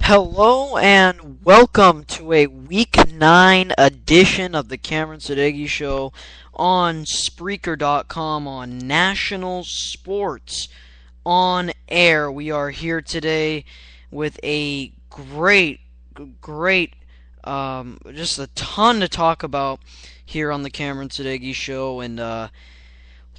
Hello and welcome to a Week 9 edition of the Cameron Sadeghi Show on Spreaker.com on National Sports on Air. We are here today with a just a ton to talk about here on the Cameron Sadeghi Show. And we'll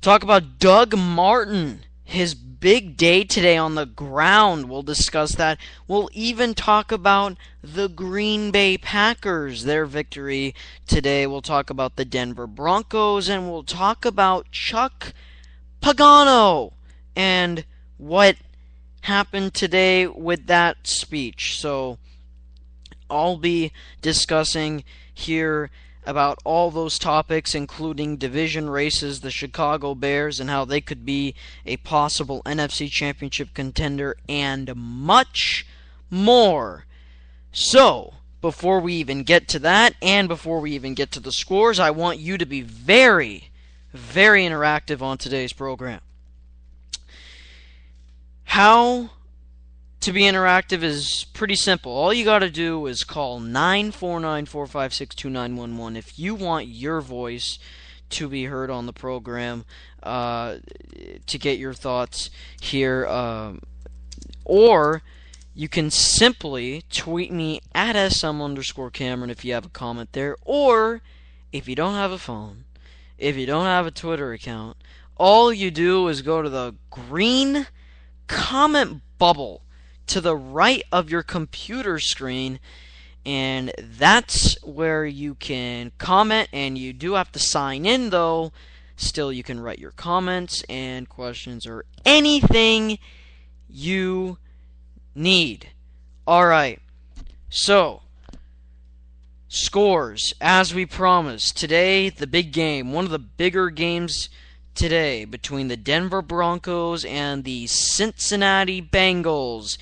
talk about Doug Martin, his big day today on the ground. We'll discuss that. We'll even talk about the Green Bay Packers, their victory today. We'll talk about the Denver Broncos, and we'll talk about Chuck Pagano and what happened today with that speech. So I'll be discussing here about all those topics, including division races, the Chicago Bears, and how they could be a possible NFC Championship contender, and much more. So, before we even get to that, and before we even get to the scores, I want you to be very, very interactive on today's program. How to be interactive is pretty simple. All you got to do is call 949-456-2911 if you want your voice to be heard on the program, to get your thoughts here. Or you can simply tweet me at SM_Cameron if you have a comment there. Or if you don't have a phone, if you don't have a Twitter account, all you do is go to the green comment bubble to the right of your computer screen, and that's where you can comment. And you do have to sign in, though. Still, you can write your comments and questions or anything you need. Alright, so scores, as we promised. Today, the big game, one of the bigger games today, between the Denver Broncos and the Cincinnati Bengals.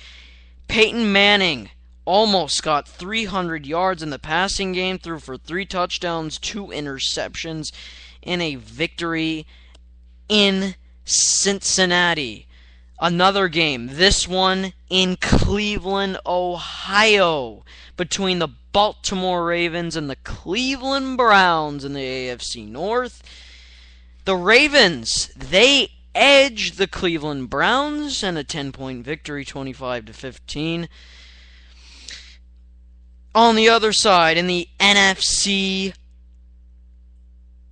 Peyton Manning almost got 300 yards in the passing game, threw for 3 touchdowns, 2 interceptions, in a victory in Cincinnati. Another game, this one in Cleveland, Ohio, between the Baltimore Ravens and the Cleveland Browns in the AFC North. The Ravens, they edged the Cleveland Browns in a 10-point victory, 25-15. On the other side, in the NFC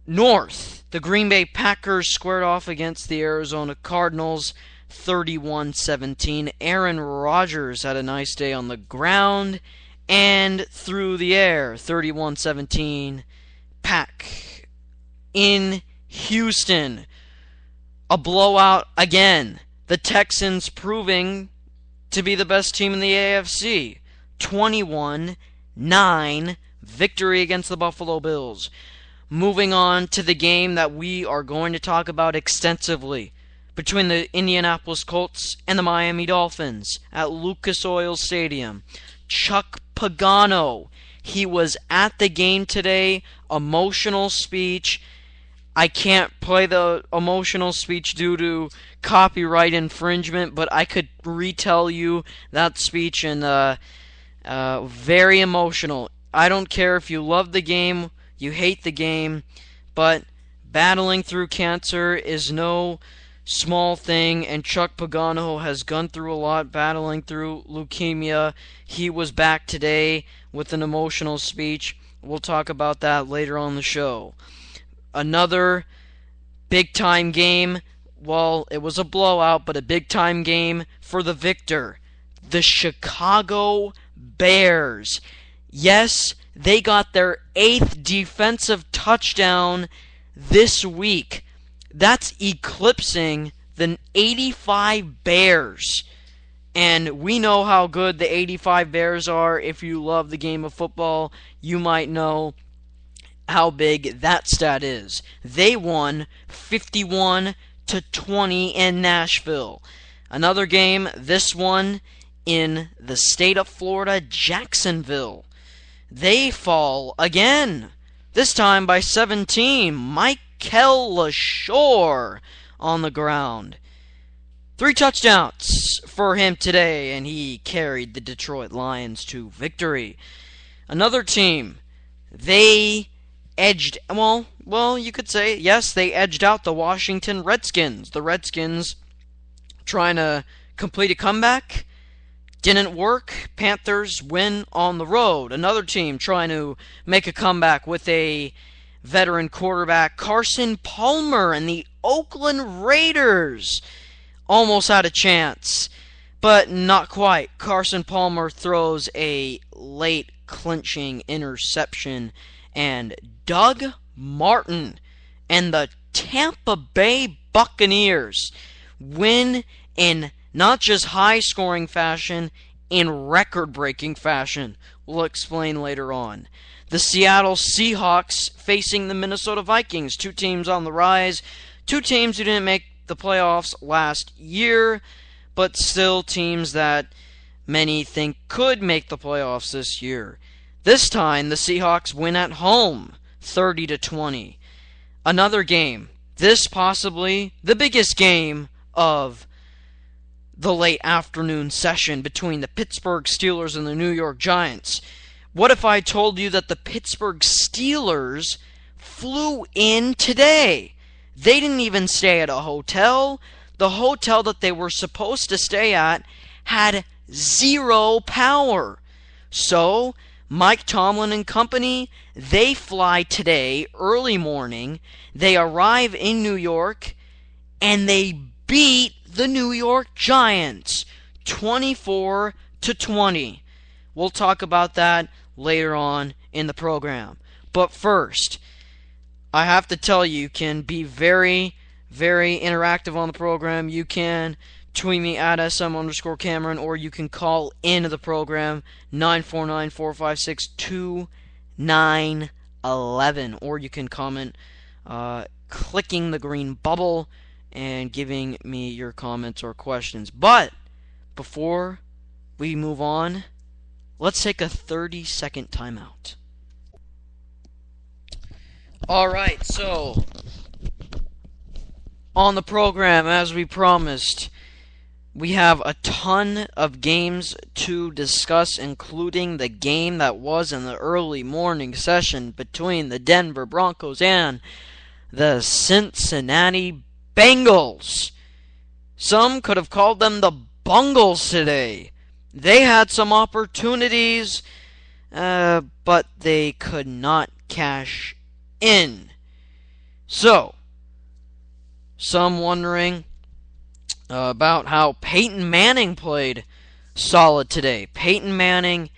North, the Green Bay Packers squared off against the Arizona Cardinals, 31-17. Aaron Rodgers had a nice day on the ground and through the air, 31-17. Pack in Houston, a blowout again. The Texans proving to be the best team in the AFC. 21-9 victory against the Buffalo Bills. Moving on to the game that we are going to talk about extensively, between the Indianapolis Colts and the Miami Dolphins at Lucas Oil Stadium. Chuck Pagano, he was at the game today. Emotional speech. I can't play the emotional speech due to copyright infringement, but I could retell you that speech, and very emotional. I don't care if you love the game, you hate the game, but battling through cancer is no small thing, and Chuck Pagano has gone through a lot, battling through leukemia. He was back today with an emotional speech. We'll talk about that later on the show. Another big-time game, well, it was a blowout, but a big-time game for the victor. The Chicago Bears. Yes, they got their 8th defensive touchdown this week. That's eclipsing the 85 Bears. And we know how good the 85 Bears are. If you love the game of football, you might know how big that stat is. They won 51-20 in Nashville. Another game, this one in the state of Florida, Jacksonville. They fall again, this time by 17. Michael LaShore on the ground. 3 touchdowns for him today, and he carried the Detroit Lions to victory. Another team, they edged, well, you could say, yes, they edged out the Washington Redskins. The Redskins trying to complete a comeback. Didn't work. Panthers win on the road. Another team trying to make a comeback with a veteran quarterback, Carson Palmer, and the Oakland Raiders almost had a chance, but not quite. Carson Palmer throws a late clinching interception, and Doug Martin and the Tampa Bay Buccaneers win in not just high-scoring fashion, in record-breaking fashion. We'll explain later on. The Seattle Seahawks facing the Minnesota Vikings. 2 teams on the rise. 2 teams who didn't make the playoffs last year, but still teams that many think could make the playoffs this year. This time, the Seahawks win at home, 30-20. Another game. This possibly the biggest game of the late afternoon session between the Pittsburgh Steelers and the New York Giants. What if I told you that the Pittsburgh Steelers flew in today? They didn't even stay at a hotel. The hotel that they were supposed to stay at had 0 power. So, Mike Tomlin and company, they fly today, early morning. They arrive in New York, and they beat the New York Giants 24-20. We'll talk about that later on in the program. But first, I have to tell you, you can be very, very interactive on the program. You can tweet me at SM_Cameron, or you can call into the program 949-456-2911, or you can comment clicking the green bubble and giving me your comments or questions. But before we move on, let's take a 30-second timeout. Alright, so on the program, as we promised, we have a ton of games to discuss, including the game that was in the early morning session between the Denver Broncos and the Cincinnati Bengals. Some could have called them the Bungles today. They had some opportunities, but they could not cash in. So, some wondering about how Peyton Manning played solid today. Peyton Manning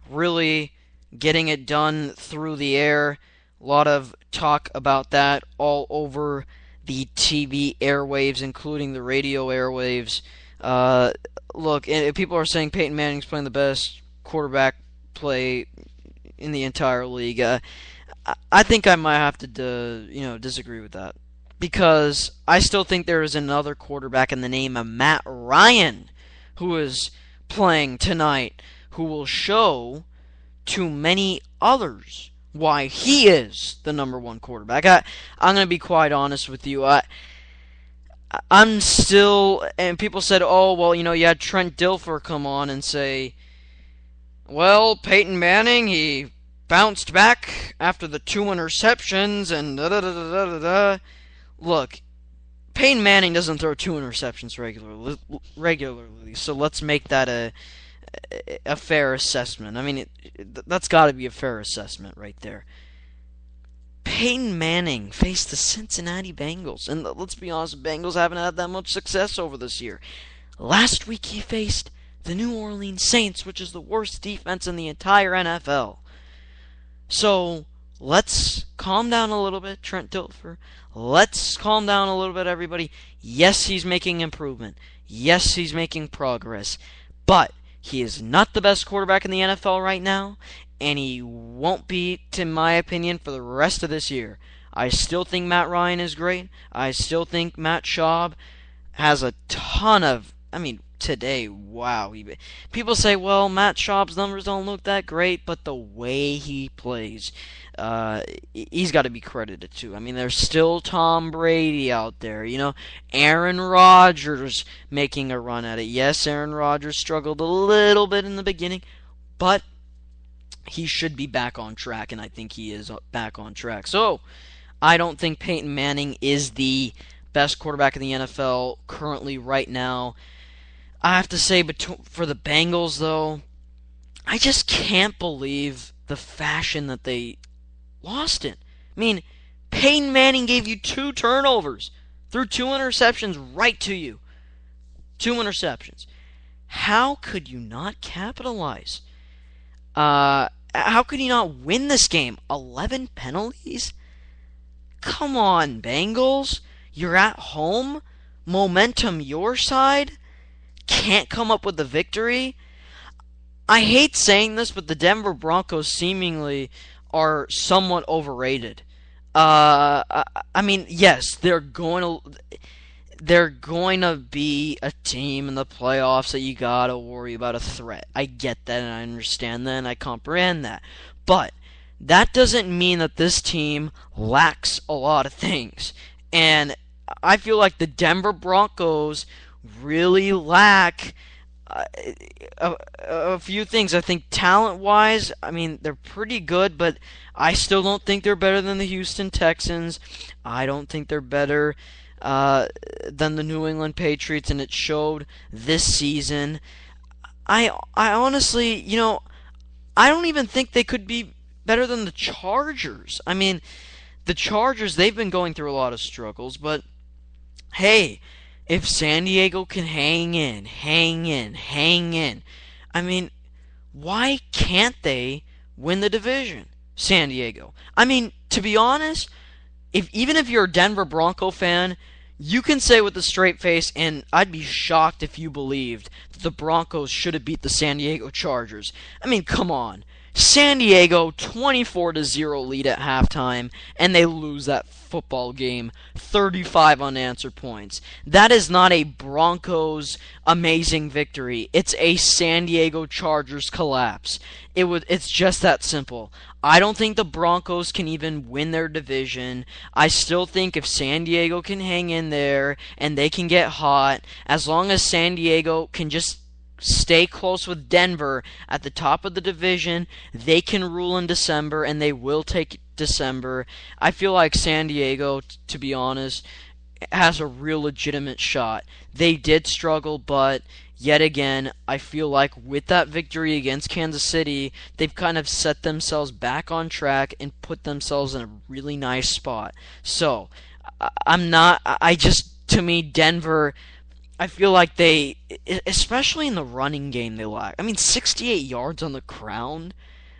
really getting it done through the air. A lot of talk about that all over the TV airwaves, including the radio airwaves. Look, people are saying Peyton Manning's playing the best quarterback play in the entire league. I think I might have to disagree with that, because I still think there is another quarterback in the name of Matt Ryan who is playing tonight, who will show to many others why he is the number 1 quarterback. I'm going to be quite honest with you. I'm still, and people said, oh, well, you had Trent Dilfer come on and say, well, Peyton Manning, he bounced back after the 2 interceptions and da-da-da-da-da-da. Look, Peyton Manning doesn't throw 2 interceptions regularly, so let's make that a fair assessment. I mean, that's got to be a fair assessment right there. Peyton Manning faced the Cincinnati Bengals, and let's be honest, the Bengals haven't had that much success over this year. Last week he faced the New Orleans Saints, which is the worst defense in the entire NFL. So, let's calm down a little bit, Trent Dilfer. Let's calm down a little bit, everybody. Yes, he's making improvement. Yes, he's making progress. But he is not the best quarterback in the NFL right now, and he won't be, in my opinion, for the rest of this year. I still think Matt Ryan is great. I still think Matt Schaub has a ton of, today, wow. People say, well, Matt Schaub's numbers don't look that great, but the way he plays, he's got to be credited too. I mean, there's still Tom Brady out there, Aaron Rodgers making a run at it. Yes, Aaron Rodgers struggled a little bit in the beginning, but he should be back on track, and I think he is back on track. So, I don't think Peyton Manning is the best quarterback in the NFL currently right now. I have to say, for the Bengals, though, I just can't believe the fashion that they lost in. I mean, Peyton Manning gave you 2 turnovers, threw 2 interceptions right to you. 2 interceptions. How could you not capitalize? How could you not win this game? 11 penalties? Come on, Bengals. You're at home. Momentum your side. Can't come up with the victory. I hate saying this, but the Denver Broncos seemingly are somewhat overrated. I mean, yes, they're going to be a team in the playoffs that you gotta worry about a threat. I get that, and I understand that, and I comprehend that. But that doesn't mean that this team lacks a lot of things. And I feel like the Denver Broncos really lack a few things. I think talent-wise, I mean, they're pretty good, but I still don't think they're better than the Houston Texans. I don't think they're better than the New England Patriots, and it showed this season. I honestly, I don't even think they could be better than the Chargers. I mean, the Chargers, they've been going through a lot of struggles, but hey, if San Diego can hang in, I mean, why can't they win the division, San Diego? I mean, to be honest, even if you're a Denver Bronco fan, you can say with a straight face, and I'd be shocked if you believed that the Broncos should have beat the San Diego Chargers. I mean, come on. San Diego, 24-0 lead at halftime, and they lose that football game, 35 unanswered points. That is not a Broncos amazing victory. It's a San Diego Chargers collapse. It's just that simple. I don't think the Broncos can even win their division. I still think if San Diego can hang in there and they can get hot, as long as San Diego can just stay close with Denver at the top of the division, they can rule in December, and they will take December. I feel like San Diego, to be honest, has a real legitimate shot. They did struggle, but yet again, I feel like with that victory against Kansas City, they've kind of set themselves back on track and put themselves in a really nice spot. So, to me, Denver, I feel like they, especially in the running game, they lack. I mean, 68 yards on the ground.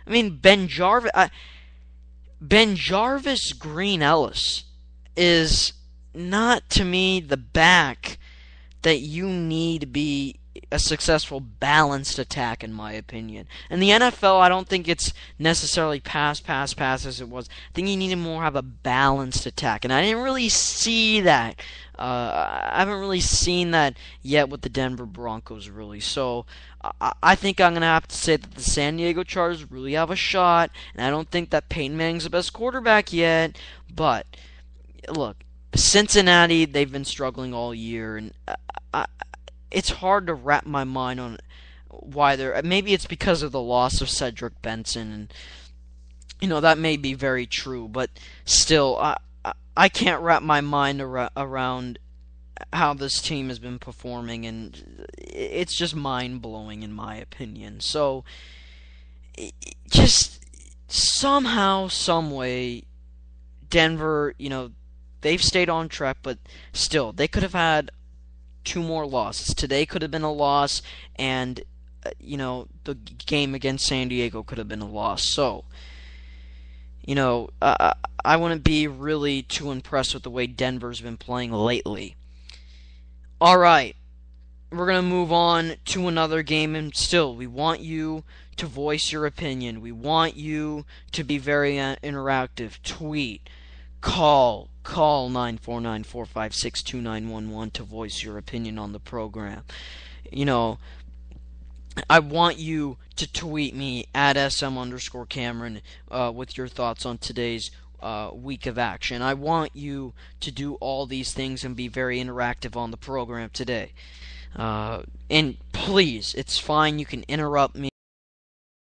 I mean, Ben Jarvis Green Ellis is not, to me, the back that you need to be a successful, balanced attack, in my opinion. In the NFL, I don't think it's necessarily pass as it was. I think you need to more have a balanced attack, and I didn't really see that. I haven't really seen that yet with the Denver Broncos, really. So, I think I'm going to have to say that the San Diego Chargers really have a shot, and I don't think that Peyton Manning's the best quarterback yet. But, look, Cincinnati, they've been struggling all year, and it's hard to wrap my mind on why they're... Maybe it's because of the loss of Cedric Benson, and, that may be very true, but still, I can't wrap my mind around how this team has been performing, and it's just mind-blowing in my opinion. So, just somehow, someway, Denver, they've stayed on track, but still, they could have had 2 more losses. Today could have been a loss, and, the game against San Diego could have been a loss. So, I wouldn't be really too impressed with the way Denver's been playing lately. Alright, we're going to move on to another game, and still, we want you to voice your opinion. We want you to be very interactive. Tweet, call 949-456-2911 to voice your opinion on the program. I want you to tweet me at SM_Cameron with your thoughts on today's week of action. I want you to do all these things and be very interactive on the program today. And please, it's fine, you can interrupt me.